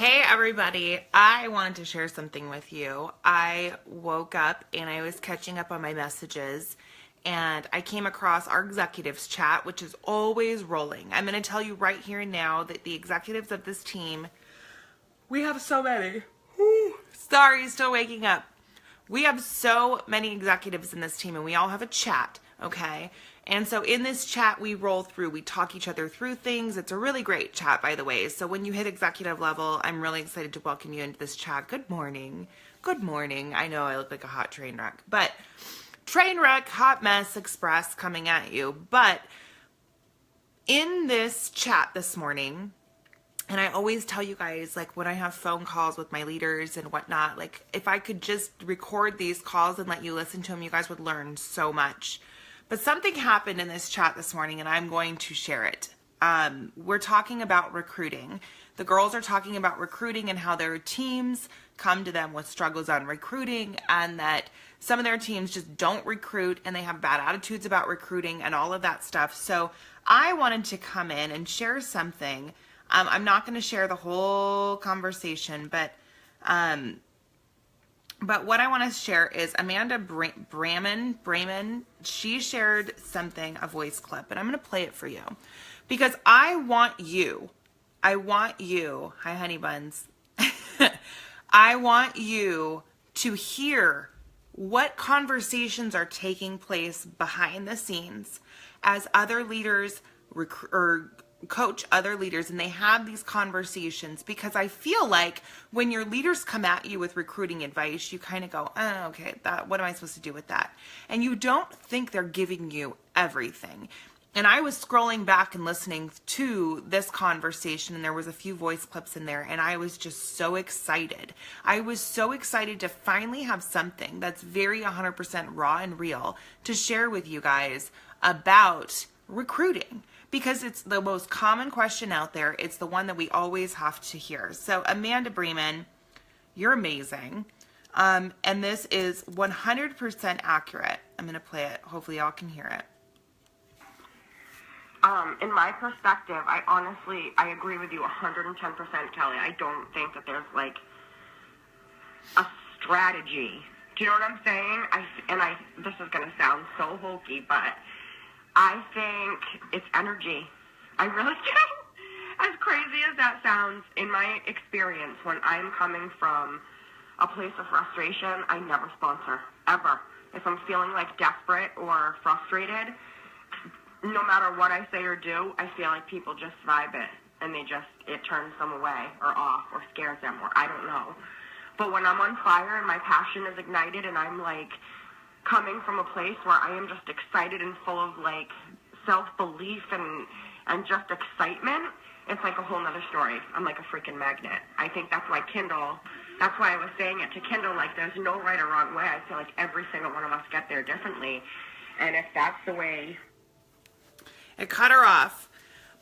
Hey everybody, I wanted to share something with you. I woke up and I was catching up on my messages and I came across our executives chat, which is always rolling. I'm going to tell you right here and now that the executives of this team, we have so many. Sorry, still waking up. We have so many executives in this team and we all have a chat, okay? And so in this chat, we roll through, we talk each other through things. It's a really great chat, by the way. So when you hit executive level, I'm really excited to welcome you into this chat. Good morning. Good morning. I know I look like a hot train wreck, but train wreck, hot mess express coming at you. But in this chat this morning, and I always tell you guys, like when I have phone calls with my leaders and whatnot, like if I could just record these calls and let you listen to them, you guys would learn so much. But something happened in this chat this morning and I'm going to share it. We're talking about recruiting. The girls are talking about recruiting and how their teams come to them with struggles on recruiting and that some of their teams just don't recruit and they have bad attitudes about recruiting and all of that stuff. So I wanted to come in and share something. I'm not going to share the whole conversation, but what I want to share is Amanda Brayman, she shared something, a voice clip, and I'm going to play it for you because I want you, hi honey buns, I want you to hear what conversations are taking place behind the scenes as other leaders coach other leaders and they have these conversations, because I feel like when your leaders come at you with recruiting advice, you kind of go, oh, okay, what am I supposed to do with that? And you don't think they're giving you everything. And I was scrolling back and listening to this conversation and there was a few voice clips in there and I was just so excited. I was so excited to finally have something that's very 100% raw and real to share with you guys about recruiting. Because it's the most common question out there. It's the one that we always have to hear. So Amanda Bremen, you're amazing. And this is 100% accurate. I'm going to play it. Hopefully y'all can hear it. In my perspective, I agree with you 110%, Kelly. I don't think that there's like a strategy. Do you know what I'm saying? This is going to sound so hokey, but I think it's energy. I really do. As crazy as that sounds, in my experience, when I'm coming from a place of frustration, I never sponsor, ever. If I'm feeling like desperate or frustrated, no matter what I say or do, I feel like people just vibe it, and it turns them away or off or scares them, or I don't know. But when I'm on fire and my passion is ignited and I'm like, coming from a place where I am just excited and full of like self-belief and just excitement, it's like a whole nother story. I'm like a freaking magnet. I think that's why I was saying it to Kindle, like there's no right or wrong way. I feel like every single one of us get there differently. And if that's the way. It cut her off.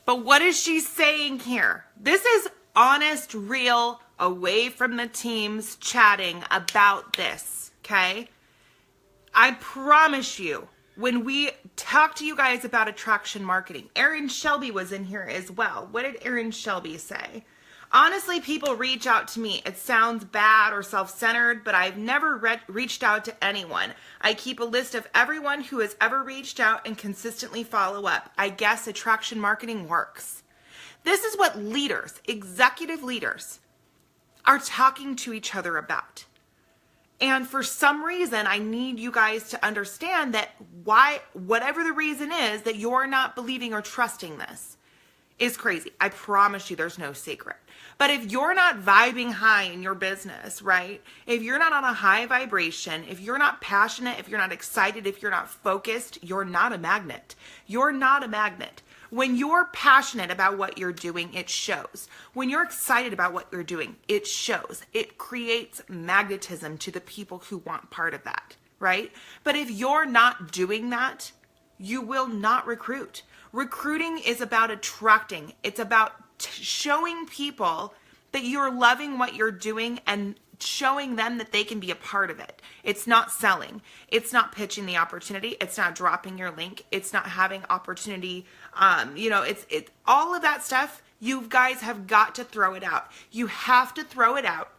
But what is she saying here? This is honest, real, away from the teams chatting about this, okay? I promise you, when we talk to you guys about attraction marketing, Erin Shelby was in here as well. What did Erin Shelby say? Honestly, people reach out to me. It sounds bad or self-centered, but I've never reached out to anyone. I keep a list of everyone who has ever reached out and consistently follow up. I guess attraction marketing works. This is what leaders, executive leaders, are talking to each other about. And for some reason, I need you guys to understand that whatever the reason is that you're not believing or trusting this is crazy. I promise you there's no secret. But if you're not vibing high in your business, right? If you're not on a high vibration, if you're not passionate, if you're not excited, if you're not focused, you're not a magnet. You're not a magnet. When you're passionate about what you're doing, it shows. When you're excited about what you're doing, it shows. It creates magnetism to the people who want part of that, right? But if you're not doing that, you will not recruit. Recruiting is about attracting. It's about showing people that you're loving what you're doing and showing them that they can be a part of it. It's not selling. It's not pitching the opportunity. It's not dropping your link. It's not having opportunity. It's all of that stuff You guys have got to throw it out. You have to throw it out,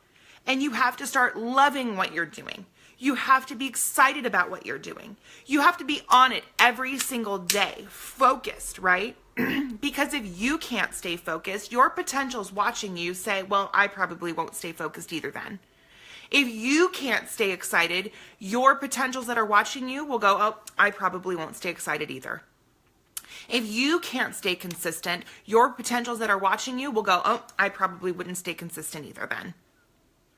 and you have to start loving what you're doing. You have to be excited about what you're doing. You have to be on it every single day, focused, right? Because if you can't stay focused, your potential's watching you say, well, I probably won't stay focused either then. If you can't stay excited, your potentials that are watching you will go, oh, I probably won't stay excited either. If you can't stay consistent, your potentials that are watching you will go, oh, I probably wouldn't stay consistent either then.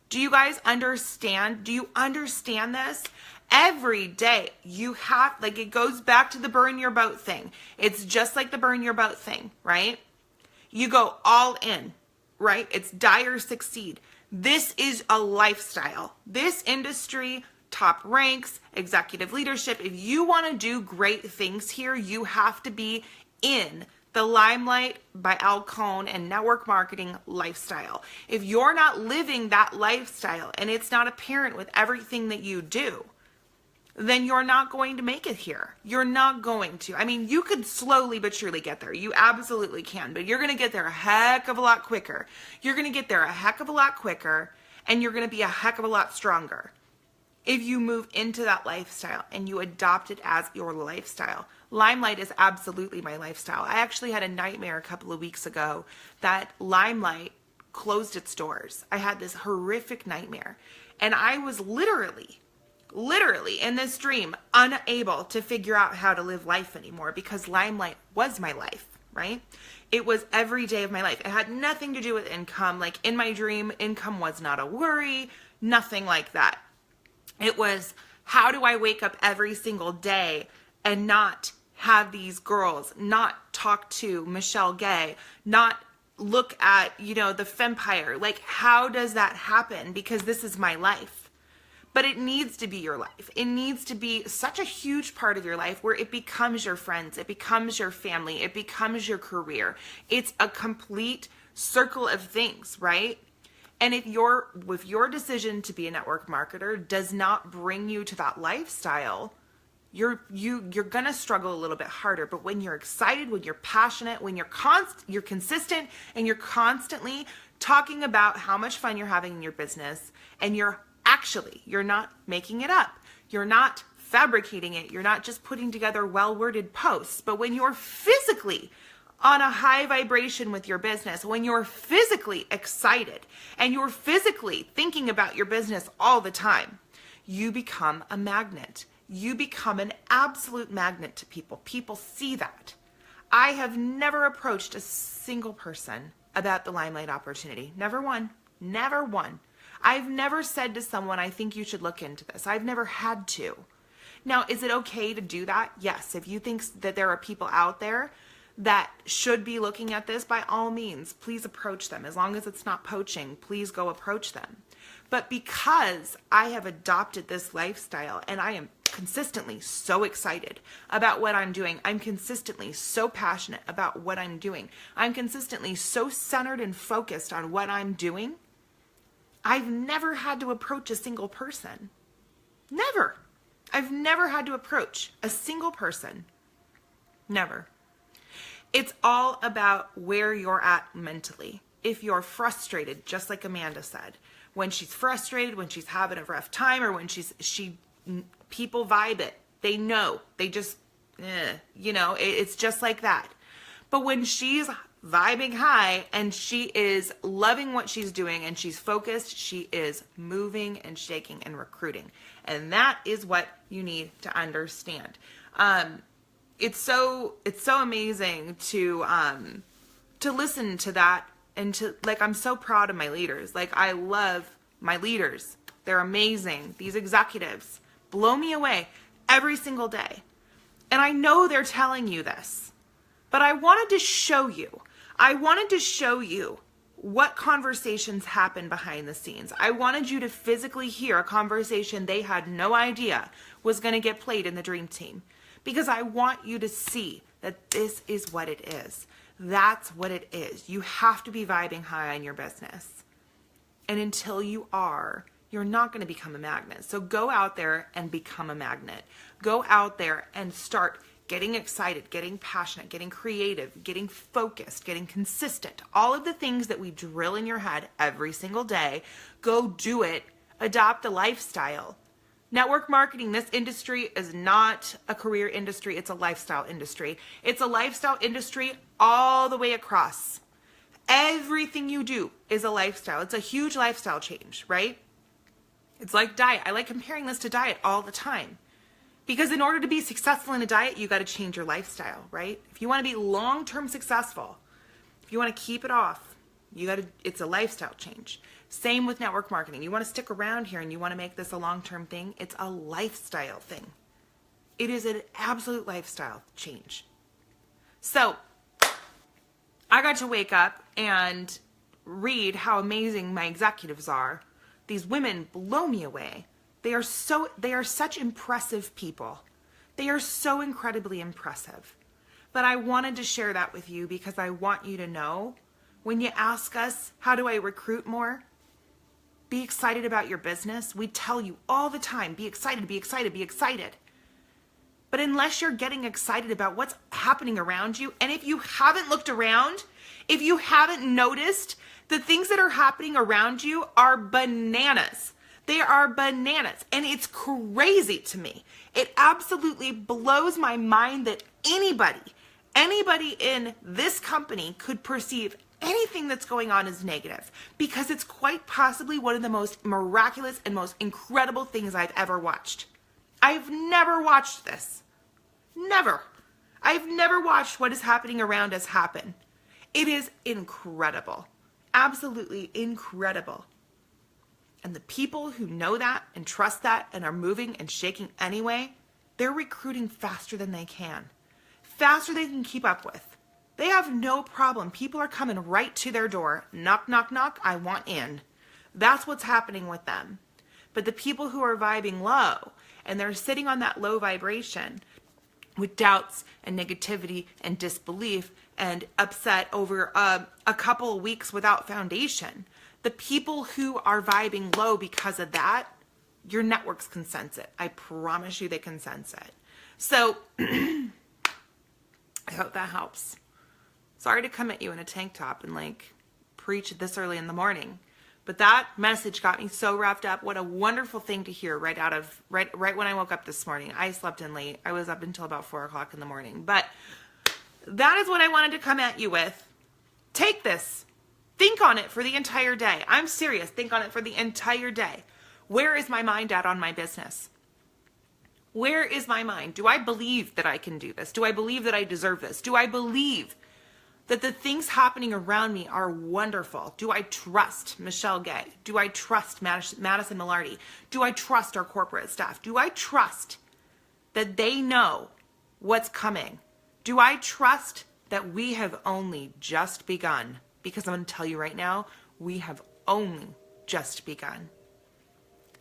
Do you guys understand? Do you understand this? Every day you have, like, it goes back to the burn your boat thing. It's just like the burn your boat thing, right? You go all in, right? It's die or succeed. This is a lifestyle. This industry, top ranks, executive leadership. If you want to do great things here, you have to be in the Limelight by Al Cohn and network marketing lifestyle. If you're not living that lifestyle and it's not apparent with everything that you do, then you're not going to make it here. You're not going to. I mean, you could slowly but surely get there. You absolutely can, but you're going to get there a heck of a lot quicker. You're going to get there a heck of a lot quicker, and you're going to be a heck of a lot stronger if you move into that lifestyle and you adopt it as your lifestyle. Limelight is absolutely my lifestyle. I actually had a nightmare a couple of weeks ago that Limelight closed its doors. I had this horrific nightmare, and I was literally in this dream unable to figure out how to live life anymore because Limelight was my life, right? It was every day of my life. It had nothing to do with income. Like in my dream, income was not a worry, nothing like that. It was, how do I wake up every single day and not have these girls, not talk to Michelle Gay, not look at, the Fempire? Like, how does that happen? Because this is my life. But it needs to be your life. It needs to be such a huge part of your life where it becomes your friends, it becomes your family, it becomes your career. It's a complete circle of things, right? And if your decision to be a network marketer does not bring you to that lifestyle, you're gonna struggle a little bit harder. But when you're excited, when you're passionate, when you're consistent, and you're constantly talking about how much fun you're having in your business, and you're not making it up, you're not fabricating it, you're not just putting together well-worded posts, but when you're physically on a high vibration with your business, when you're physically excited and you're physically thinking about your business all the time, you become a magnet. You become an absolute magnet to people. People see that. I have never approached a single person about the Limelight opportunity. Never one. Never one. I've never said to someone, I think you should look into this. I've never had to. Now, is it okay to do that? Yes. If you think that there are people out there that should be looking at this, by all means, please approach them. As long as it's not poaching, please go approach them. But because I have adopted this lifestyle and I am consistently so excited about what I'm doing, I'm consistently so passionate about what I'm doing, I'm consistently so centered and focused on what I'm doing, I've never had to approach a single person. Never. I've never had to approach a single person. Never. It's all about where you're at mentally. If you're frustrated, just like Amanda said, when she's frustrated, when she's having a rough time, or when people vibe it. They know. They just, it's just like that. But when she's vibing high and she is loving what she's doing and she's focused, she is moving and shaking and recruiting. And that is what you need to understand. It's so amazing to listen to that, and to, like, I'm so proud of my leaders. Like, I love my leaders. They're amazing. These executives blow me away every single day. And I know they're telling you this, but I wanted to show you. I wanted to show you what conversations happen behind the scenes. I wanted you to physically hear a conversation they had no idea was going to get played in the Dream Team. Because I want you to see that this is what it is. That's what it is. You have to be vibing high on your business. And until you are, you're not going to become a magnet. So go out there and become a magnet. Go out there and start getting excited, getting passionate, getting creative, getting focused, getting consistent, all of the things that we drill in your head every single day, go do it. Adopt the lifestyle. Network marketing, this industry is not a career industry. It's a lifestyle industry. It's a lifestyle industry all the way across. Everything you do is a lifestyle. It's a huge lifestyle change, right? It's like diet. I like comparing this to diet all the time. Because in order to be successful in a diet, you got to change your lifestyle, right? If you want to be long-term successful, if you want to keep it off, it's a lifestyle change. Same with network marketing. You want to stick around here and you want to make this a long-term thing, it's a lifestyle thing. It is an absolute lifestyle change. So, I got to wake up and read how amazing my executives are. These women blow me away. They are such impressive people. They are so incredibly impressive. But I wanted to share that with you because I want you to know, when you ask us, how do I recruit more? Be excited about your business. We tell you all the time, be excited, be excited, be excited. But unless you're getting excited about what's happening around you, and if you haven't looked around, if you haven't noticed, the things that are happening around you are bananas. They are bananas. And it's crazy to me. It absolutely blows my mind that anybody in this company could perceive anything that's going on as negative, because it's quite possibly one of the most miraculous and most incredible things I've ever watched. I've never watched this. Never. I've never watched what is happening around us happen. It is incredible. Absolutely incredible. And the people who know that and trust that and are moving and shaking anyway, they're recruiting faster than they can. Faster than they can keep up with. They have no problem. People are coming right to their door. Knock, knock, knock. I want in. That's what's happening with them. But the people who are vibing low and they're sitting on that low vibration with doubts and negativity and disbelief and upset over a couple of weeks without foundation, the people who are vibing low because of that, your networks can sense it. I promise you they can sense it. So I hope that helps. Sorry to come at you in a tank top and like preach this early in the morning, but that message got me so wrapped up. What a wonderful thing to hear right when I woke up this morning. I slept in late. I was up until about 4 o'clock in the morning, but that is what I wanted to come at you with. Take this. Think on it for the entire day. I'm serious. Think on it for the entire day. Where is my mind at on my business? Where is my mind? Do I believe that I can do this? Do I believe that I deserve this? Do I believe that the things happening around me are wonderful? Do I trust Michelle Gay? Do I trust Madison Millardi? Do I trust our corporate staff? Do I trust that they know what's coming? Do I trust that we have only just begun? Because I'm going to tell you right now, we have only just begun.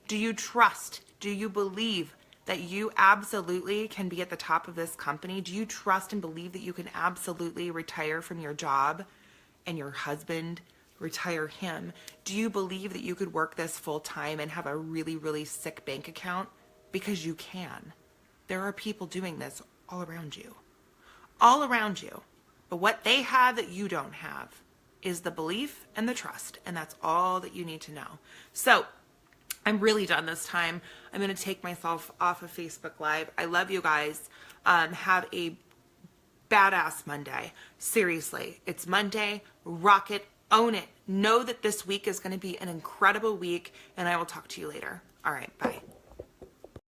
Do you trust? Do you believe that you absolutely can be at the top of this company? Do you trust and believe that you can absolutely retire from your job and your husband, retire him? Do you believe that you could work this full time and have a really, really sick bank account? Because you can. There are people doing this all around you. All around you. But what they have that you don't have is the belief and the trust. And that's all that you need to know. So I'm really done this time. I'm going to take myself off of Facebook Live. I love you guys. Have a badass Monday. Seriously, it's Monday. Rock it. Own it. Know that this week is going to be an incredible week. And I will talk to you later. All right. Bye.